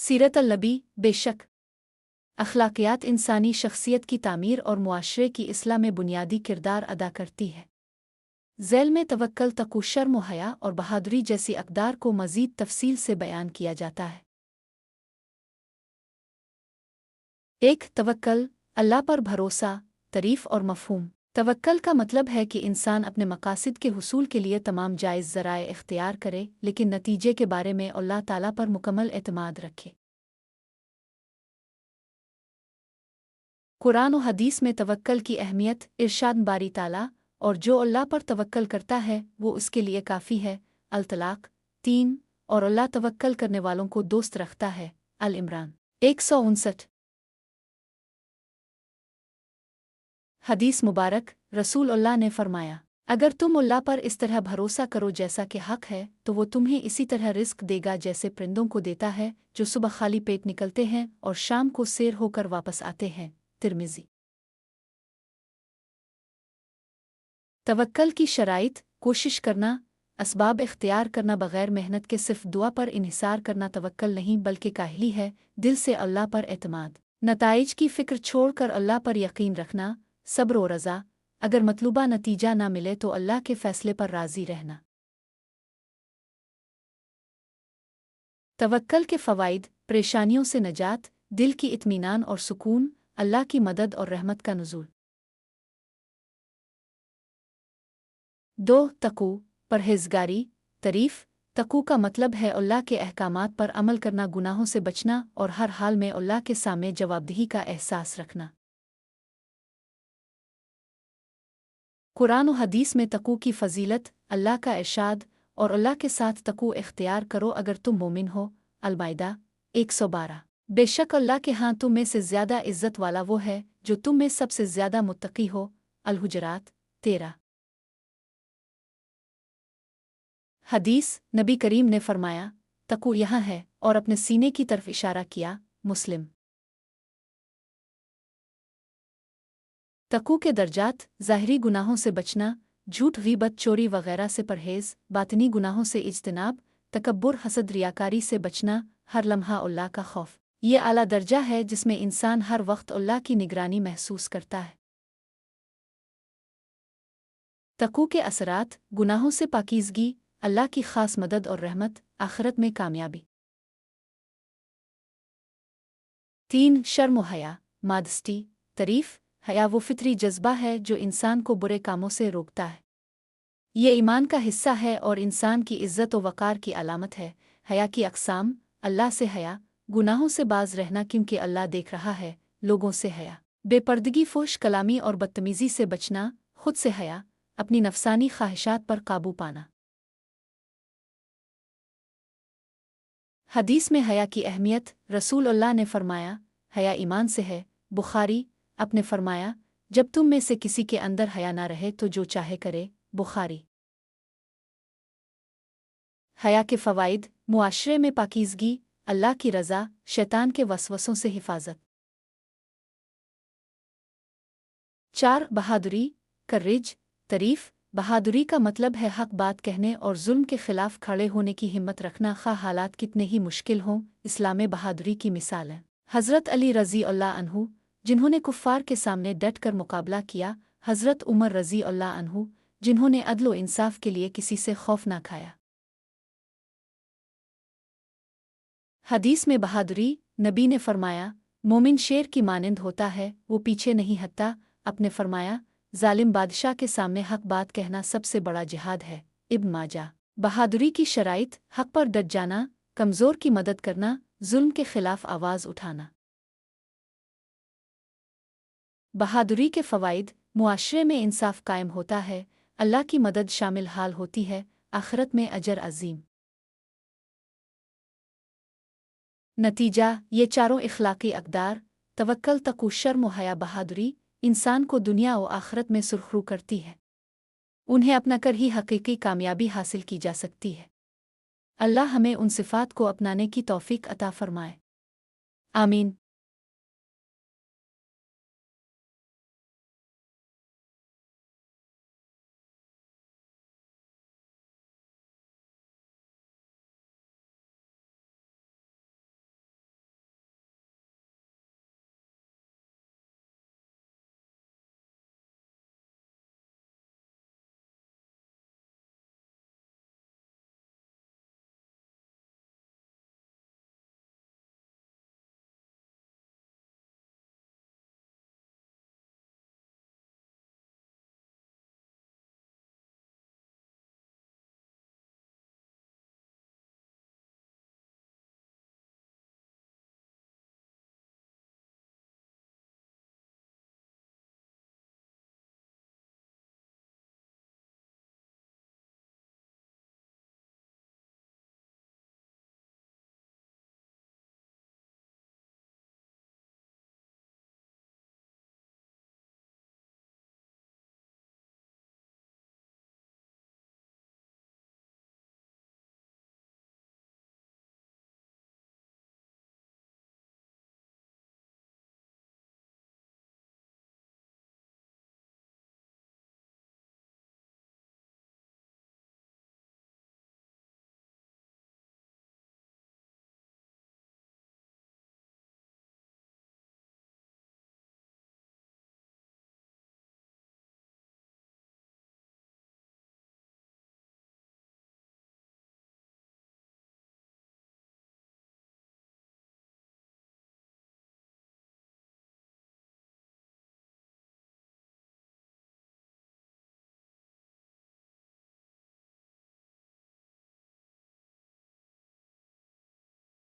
सीरत अल-नबी बेशक अखलाकियात इंसानी शख्सियत की तामीर और मुआशरे की इस्लाह में बुनियादी किरदार अदा करती है। ज़ैल में तवक्कल, तक़वा, शर्म व हया और बहादुरी जैसी अक़दार को मज़ीद तफ़सील से बयान किया जाता है। एक तवक्कल, अल्लाह पर भरोसा, तरीफ़ और मफ़हूम। तवक्कल का मतलब है कि इंसान अपने मकासद के हुसूल के लिए तमाम जायज़ ज़राए इख्तियार करे, लेकिन नतीजे के बारे में अल्लाह ताला पर मुकम्मल एतमाद रखे। कुरान और हदीस में तवक्कल की अहमियत इरशाद बारी ताला, और जो अल्लाह पर तवक्कल करता है वो उसके लिए काफ़ी है। अल-तलाक़ 3। और अल्लाह तवक्कल करने वालों को दोस्त रखता है। अल-इमरान 159। हदीस मुबारक, रसूल अल्लाह ने फरमाया, अगर तुम अल्लाह पर इस तरह भरोसा करो जैसा कि हक है, तो वो तुम्हें इसी तरह रिस्क देगा जैसे परिंदों को देता है जो सुबह खाली पेट निकलते हैं और शाम को सैर होकर वापस आते हैं। तिर्मिज़ी। तवक्कल की शराइत, कोशिश करना, असबाब इख्तियार करना, बग़ैर मेहनत के सिर्फ दुआ पर इन्हिसार करना तवक्कल नहीं बल्कि काहली है। दिल से अल्लाह पर एतमाद, नताइज की फ़िक्र छोड़कर अल्लाह पर यकीन रखना, सब्र व रज़ा, अगर मतलूबा नतीजा ना मिले तो अल्लाह के फ़ैसले पर राज़ी रहना। तवक्कल के फ़वाइद, परेशानियों से नजात, दिल की इत्मीनान और सुकून, अल्लाह की मदद और रहमत का नुज़ूल। 2. तक़ू, परहेज़गारी, तरीफ़। तक़ू का मतलब है अल्लाह के अहकामात पर अमल करना, गुनाहों से बचना और हर हाल में अल्लाह के सामने जवाबदेही का एहसास रखना। कुरान और हदीस में तक़ू की फ़जीलत, अल्लाह का इरशाद, और अल्लाह के साथ तक़ू इख्तियार करो अगर तुम मोमिन हो। अल-माइदा 112। बेशक अल्लाह के हाँ तुम में से ज़्यादा इज़्ज़त वाला वो है जो तुम में सबसे ज़्यादा मुत्तक़ी हो। अल-हुजरात 13। हदीस, नबी करीम ने फरमाया, तक़ू यहाँ है, और अपने सीने की तरफ इशारा किया। मुस्लिम। तक़ू के दर्जात, ज़ाहिरी गुनाहों से बचना, झूठ, ग़ीबत, चोरी वगैरह से परहेज़, बातिनी गुनाहों से इज्तिनाब, तकब्बुर, हसद, रियाकारी से बचना, हर लम्हा अल्लाह का खौफ। ये आला दर्जा है जिसमें इंसान हर वक्त अल्लाह की निगरानी महसूस करता है। तक़ू के असरात, गुनाहों से पाकीज़गी, अल्लाह की ख़ास मदद और रहमत, आखिरत में कामयाबी। 3. शर्म व हया, मादस्टी, तरीफ़। हया वो फ़ितरी जज्बा है जो इंसान को बुरे कामों से रोकता है। ये ईमान का हिस्सा है और इंसान की इज़्ज़त व वक़ार की अलामत है। हया की अक़साम, अल्लाह से हया, गुनाहों से बाज रहना क्योंकि अल्लाह देख रहा है। लोगों से हया, बेपर्दगी, फ़ोश कलामी और बदतमीज़ी से बचना। खुद से हया, अपनी नफ़सानी ख्वाहिशात पर काबू पाना। हदीस में हया की अहमियत, रसूल अल्लाह ने फरमाया, हया ईमान से है। बुखारी। आपने फरमाया, जब तुम में से किसी के अंदर हया ना रहे तो जो चाहे करे। बुखारी। हया के फ़वाइद, मुआशरे में पाकीज़गी, अल्लाह की रज़ा, शैतान के वसवसों से हिफाजत। 4. बहादुरी, कर्रेज, तरीफ़। बहादुरी का मतलब है हक बात कहने और जुल्म के खिलाफ खड़े होने की हिम्मत रखना, खा हालात कितने ही मुश्किल हों। इस्लाम में बहादुरी की मिसाल है हज़रत अली रज़ी अल्लाह अन्हु, जिन्होंने कुफ़ार के सामने डट कर मुकाबला किया। हज़रत उमर रज़ी अल्लाह अन्हु, जिन्होंने अदल व इंसाफ के लिए किसी से खौफ ना खाया। हदीस में बहादुरी, नबी ने फरमाया, मोमिन शेर की मानिंद होता है, वो पीछे नहीं हटता। आपने फरमाया, जालिम बादशाह के सामने हक बात कहना सबसे बड़ा जिहाद है। इब्न माजा। बहादुरी की शराइत, हक पर डट जाना, कमज़ोर की मदद करना, जुल्म के खिलाफ आवाज़ उठाना। बहादुरी के फ़वाइद, मुआशरे में इंसाफ कायम होता है, अल्लाह की मदद शामिल हाल होती है, आखिरत में अजर अज़ीम। नतीजा, ये चारों इख़लाक़ी अक़दार, तवक्कल, तक़वा, शर्म व हया, बहादुरी, इंसान को दुनिया व आखिरत में सुरख़रू करती है। उन्हें अपनाकर ही हक़ीक़ी कामयाबी हासिल की जा सकती है। अल्लाह हमें उन सिफ़ात को अपनाने की तौफ़ीक़ अता फ़रमाए। आमीन।